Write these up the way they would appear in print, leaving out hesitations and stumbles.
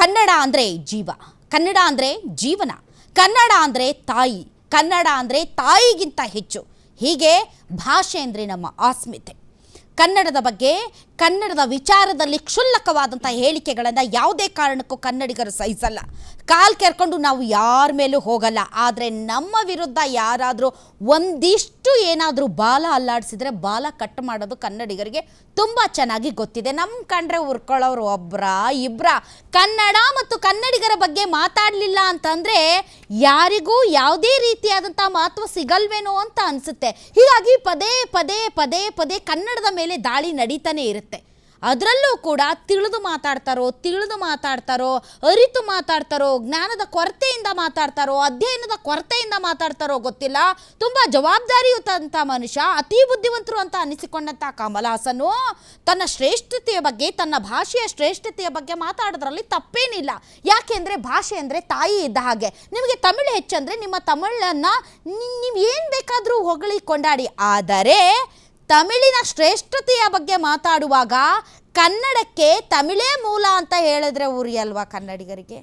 ಕನ್ನಡ ಅಂದರೆ ಜೀವ, ಕನ್ನಡ ಅಂದರೆ ಜೀವನ, ಕನ್ನಡ ಅಂದರೆ ತಾಯಿ, ಕನ್ನಡ ಅಂದರೆ ತಾಯಿಗಿಂತ ಹೆಚ್ಚು. ಹೀಗೆ ಭಾಷೆ ಅಂದರೆ ನಮ್ಮ ಆಸ್ಮಿತೆ. ಕನ್ನಡದ ಬಗ್ಗೆ, ಕನ್ನಡದ ವಿಚಾರದಲ್ಲಿ ಕ್ಷುಲ್ಲಕವಾದಂಥ ಹೇಳಿಕೆಗಳನ್ನು ಯಾವುದೇ ಕಾರಣಕ್ಕೂ ಕನ್ನಡಿಗರು ಸಹಿಸಲ್ಲ. ಕಾಲು ಕೆರ್ಕೊಂಡು ನಾವು ಯಾರ ಮೇಲೂ ಹೋಗಲ್ಲ. ಆದರೆ ನಮ್ಮ ವಿರುದ್ಧ ಯಾರಾದರೂ ಒಂದಿಷ್ಟು ಏನಾದರೂ ಬಾಲ ಅಲ್ಲಾಡಿಸಿದ್ರೆ ಬಾಲ ಕಟ್ ಮಾಡೋದು ಕನ್ನಡಿಗರಿಗೆ ತುಂಬ ಚೆನ್ನಾಗಿ ಗೊತ್ತಿದೆ. ನಮ್ಮ ಕಂಡ್ರೆ ಉರ್ಕೊಳ್ಳೋರು ಒಬ್ಬರ ಇಬ್ಬರ. ಕನ್ನಡ ಮತ್ತು ಕನ್ನಡಿಗರ ಬಗ್ಗೆ ಮಾತಾಡಲಿಲ್ಲ ಅಂತಂದರೆ ಯಾರಿಗೂ ಯಾವುದೇ ರೀತಿಯಾದಂಥ ಮಹತ್ವ ಸಿಗಲ್ವೇನೋ ಅಂತ ಅನಿಸುತ್ತೆ. ಹೀಗಾಗಿ ಪದೇ ಪದೇ ಪದೇ ಪದೇ ಕನ್ನಡದ ಮೇಲೆ ದಾಳಿ ನಡೀತಾನೆ ಇರುತ್ತೆ. ಅದರಲ್ಲೂ ಕೂಡ ತಿಳಿದು ಮಾತಾಡ್ತಾರೋ, ಅರಿತು ಮಾತಾಡ್ತಾರೋ, ಜ್ಞಾನದ ಕೊರತೆಯಿಂದ ಮಾತಾಡ್ತಾರೋ, ಅಧ್ಯಯನದ ಕೊರತೆಯಿಂದ ಮಾತಾಡ್ತಾರೋ ಗೊತ್ತಿಲ್ಲ. ತುಂಬ ಜವಾಬ್ದಾರಿಯುತಂಥ ಮನುಷ್ಯ, ಅತಿ ಬುದ್ಧಿವಂತರು ಅಂತ ಅನಿಸಿಕೊಂಡಂಥ ಕಮಲ್ ಹಾಸನ್ ತನ್ನ ಶ್ರೇಷ್ಠತೆಯ ಬಗ್ಗೆ, ತನ್ನ ಭಾಷೆಯ ಶ್ರೇಷ್ಠತೆಯ ಬಗ್ಗೆ ಮಾತಾಡೋದ್ರಲ್ಲಿ ತಪ್ಪೇನಿಲ್ಲ. ಯಾಕೆಂದರೆ ಭಾಷೆ ಅಂದರೆ ತಾಯಿ ಇದ್ದ ಹಾಗೆ. ನಿಮಗೆ ತಮಿಳು ಹೆಚ್ಚಂದರೆ ನಿಮ್ಮ ತಮಿಳನ್ನು ನೀವು ಏನು ಬೇಕಾದರೂ ಹೊಗಳಿ ಕೊಂಡಾಡಿ. ಆದರೆ ತಮಿಳಿನ ಶ್ರೇಷ್ಠತೆಯ ಬಗ್ಗೆ ಮಾತಾಡುವಾಗ ಕನ್ನಡಕ್ಕೆ ತಮಿಳೇ ಮೂಲ ಅಂತ ಹೇಳಿದ್ರೆ ಉರಿಯಲ್ವಾ ಕನ್ನಡಿಗರಿಗೆ?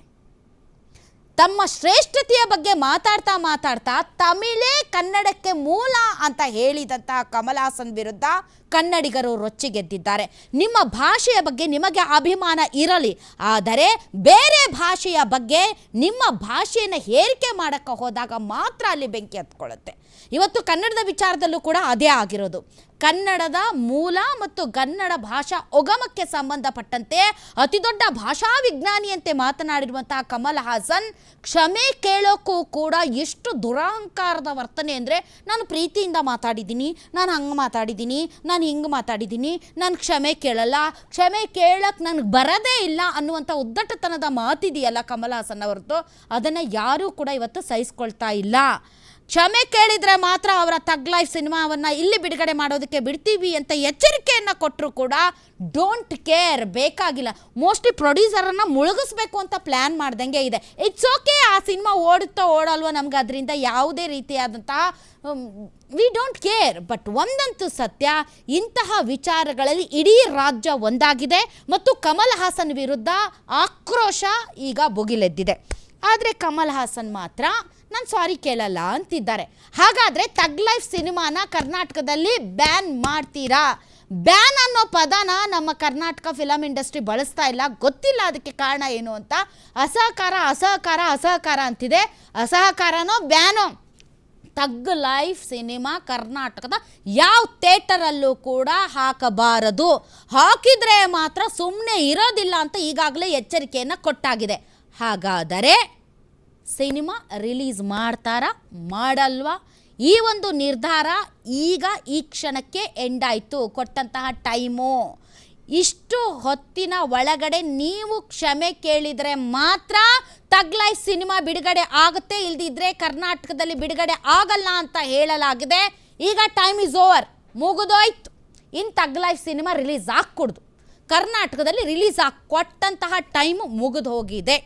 ತಮ್ಮ ಶ್ರೇಷ್ಠತೆಯ ಬಗ್ಗೆ ಮಾತಾಡ್ತಾ ತಮಿಳೇ ಕನ್ನಡಕ್ಕೆ ಮೂಲ ಅಂತ ಹೇಳಿದಂಥ ಕಮಲ್ ಹಾಸನ್ ವಿರುದ್ಧ ಕನ್ನಡಿಗರು ರೊಚ್ಚಿಗೆದ್ದಿದ್ದಾರೆ. ನಿಮ್ಮ ಭಾಷೆಯ ಬಗ್ಗೆ ನಿಮಗೆ ಅಭಿಮಾನ ಇರಲಿ, ಆದರೆ ಬೇರೆ ಭಾಷೆಯ ಬಗ್ಗೆ ನಿಮ್ಮ ಭಾಷೆಯನ್ನು ಹೇರಿಕೆ ಮಾಡೋಕ್ಕೆ ಹೋದಾಗ ಮಾತ್ರ ಅಲ್ಲಿ ಬೆಂಕಿ ಹತ್ಕೊಳ್ಳುತ್ತೆ. ಇವತ್ತು ಕನ್ನಡದ ವಿಚಾರದಲ್ಲೂ ಕೂಡ ಅದೇ ಆಗಿರೋದು. ಕನ್ನಡದ ಮೂಲ ಮತ್ತು ಕನ್ನಡ ಭಾಷಾ ಉಗಮಕ್ಕೆ ಸಂಬಂಧಪಟ್ಟಂತೆ ಅತಿ ದೊಡ್ಡ ಭಾಷಾ ವಿಜ್ಞಾನಿಯಂತೆ ಮಾತನಾಡಿರುವಂತಹ ಕಮಲ್ ಹಾಸನ್ ಕ್ಷಮೆ ಕೇಳೋಕ್ಕೂ ಕೂಡ ಎಷ್ಟು ದುರಹಂಕಾರದ ವರ್ತನೆ ಅಂದರೆ, ನಾನು ಪ್ರೀತಿಯಿಂದ ಮಾತಾಡಿದ್ದೀನಿ, ನಾನು ಹಂಗೆ ಮಾತಾಡಿದ್ದೀನಿ, ನಾನು ಹಿಂಗೆ ಮಾತಾಡಿದ್ದೀನಿ, ನಾನು ಕ್ಷಮೆ ಕೇಳಲ್ಲ, ಕ್ಷಮೆ ಕೇಳಕ್ಕೆ ನನಗೆ ಬರದೇ ಇಲ್ಲ ಅನ್ನುವಂಥ ಉದ್ದಟತನದ ಮಾತಿದೆಯಲ್ಲ ಕಮಲ್ ಹಾಸನ್ ಅವರದ್ದು, ಅದನ್ನು ಯಾರೂ ಕೂಡ ಇವತ್ತು ಸಹಿಸ್ಕೊಳ್ತಾ ಇಲ್ಲ. ಕ್ಷಮೆ ಕೇಳಿದರೆ ಮಾತ್ರ ಅವರ ಥಗ್ ಲೈಫ್ ಸಿನಿಮಾವನ್ನು ಇಲ್ಲಿ ಬಿಡುಗಡೆ ಮಾಡೋದಕ್ಕೆ ಬಿಡ್ತೀವಿ ಅಂತ ಎಚ್ಚರಿಕೆಯನ್ನು ಕೊಟ್ಟರು ಕೂಡ ಡೋಂಟ್ ಕೇರ್, ಬೇಕಾಗಿಲ್ಲ. ಮೋಸ್ಟ್ಲಿ ಪ್ರೊಡ್ಯೂಸರನ್ನು ಮುಳುಗಿಸ್ಬೇಕು ಅಂತ ಪ್ಲ್ಯಾನ್ ಮಾಡ್ದಂಗೆ ಇದೆ. ಇಟ್ಸ್ ಓಕೆ, ಆ ಸಿನಿಮಾ ಓಡುತ್ತೋ ಓಡಲ್ವೋ ನಮ್ಗೆ ಅದರಿಂದ ಯಾವುದೇ ರೀತಿಯಾದಂಥ ವಿ ಡೋಂಟ್ ಕೇರ್. ಬಟ್ ಒಂದಂತೂ ಸತ್ಯ, ಇಂತಹ ವಿಚಾರಗಳಲ್ಲಿ ಇಡೀ ರಾಜ್ಯ ಒಂದಾಗಿದೆ ಮತ್ತು ಕಮಲ್ ಹಾಸನ್ ವಿರುದ್ಧ ಆಕ್ರೋಶ ಈಗ ಭುಗಿಲೆದ್ದಿದೆ. ಆದರೆ ಕಮಲ್ ಹಾಸನ್ ಮಾತ್ರ ನಾನು ಸಾರಿ ಕೇಳಲ್ಲ ಅಂತಿದ್ದಾರೆ. ಹಾಗಾದರೆ ಥಗ್ ಲೈಫ್ ಸಿನಿಮಾನ ಕರ್ನಾಟಕದಲ್ಲಿ ಬ್ಯಾನ್ ಮಾಡ್ತೀರಾ? ಬ್ಯಾನ್ ಅನ್ನೋ ಪದನ ನಮ್ಮ ಕರ್ನಾಟಕ ಫಿಲಮ್ ಇಂಡಸ್ಟ್ರಿ ಬಳಸ್ತಾ ಇಲ್ಲ. ಗೊತ್ತಿಲ್ಲ ಅದಕ್ಕೆ ಕಾರಣ ಏನು ಅಂತ. ಅಸಹಕಾರ ಅಂತಿದೆ. ಅಸಹಕಾರನೋ ಬ್ಯಾನೋ? ಥಗ್ ಲೈಫ್ ಸಿನಿಮಾ ಕರ್ನಾಟಕದ ಯಾವ ಥಿಯೇಟರಲ್ಲೂ ಕೂಡ ಹಾಕಬಾರದು. ಹಾಕಿದರೆ ಮಾತ್ರ ಸುಮ್ಮನೆ ಇರೋದಿಲ್ಲ ಅಂತ ಈಗಾಗಲೇ ಎಚ್ಚರಿಕೆಯನ್ನು ಕೊಟ್ಟಾಗಿದೆ. ಹಾಗಾದರೆ ಸಿನಿಮಾ ರಿಲೀಸ್ ಮಾಡ್ತಾರಾ ಮಾಡಲ್ವಾ? ಈ ಒಂದು ನಿರ್ಧಾರ ಈಗ ಈ ಕ್ಷಣಕ್ಕೆ ಎಂಡ್ ಆಯಿತು. ಕೊಟ್ಟಂತಹ ಟೈಮು ಇಷ್ಟು ಹೊತ್ತಿನ ಒಳಗಡೆ ನೀವು ಕ್ಷಮೆ ಕೇಳಿದರೆ ಮಾತ್ರ ಥಗ್ ಲೈಫ್ ಸಿನಿಮಾ ಬಿಡುಗಡೆ ಆಗುತ್ತೆ, ಇಲ್ದಿದ್ರೆ ಕರ್ನಾಟಕದಲ್ಲಿ ಬಿಡುಗಡೆ ಆಗಲ್ಲ ಅಂತ ಹೇಳಲಾಗಿದೆ. ಈಗ ಟೈಮ್ ಈಸ್ ಓವರ್, ಮುಗಿದೋಯ್ತು. ಇನ್ನು ಥಗ್ ಲೈಫ್ ಸಿನಿಮಾ ರಿಲೀಸ್ ಆಗ್ಕೊಡ್ದು. ಕರ್ನಾಟಕದಲ್ಲಿ ರಿಲೀಸ್ ಕೊಟ್ಟಂತಹ ಟೈಮು ಮುಗಿದು ಹೋಗಿದೆ.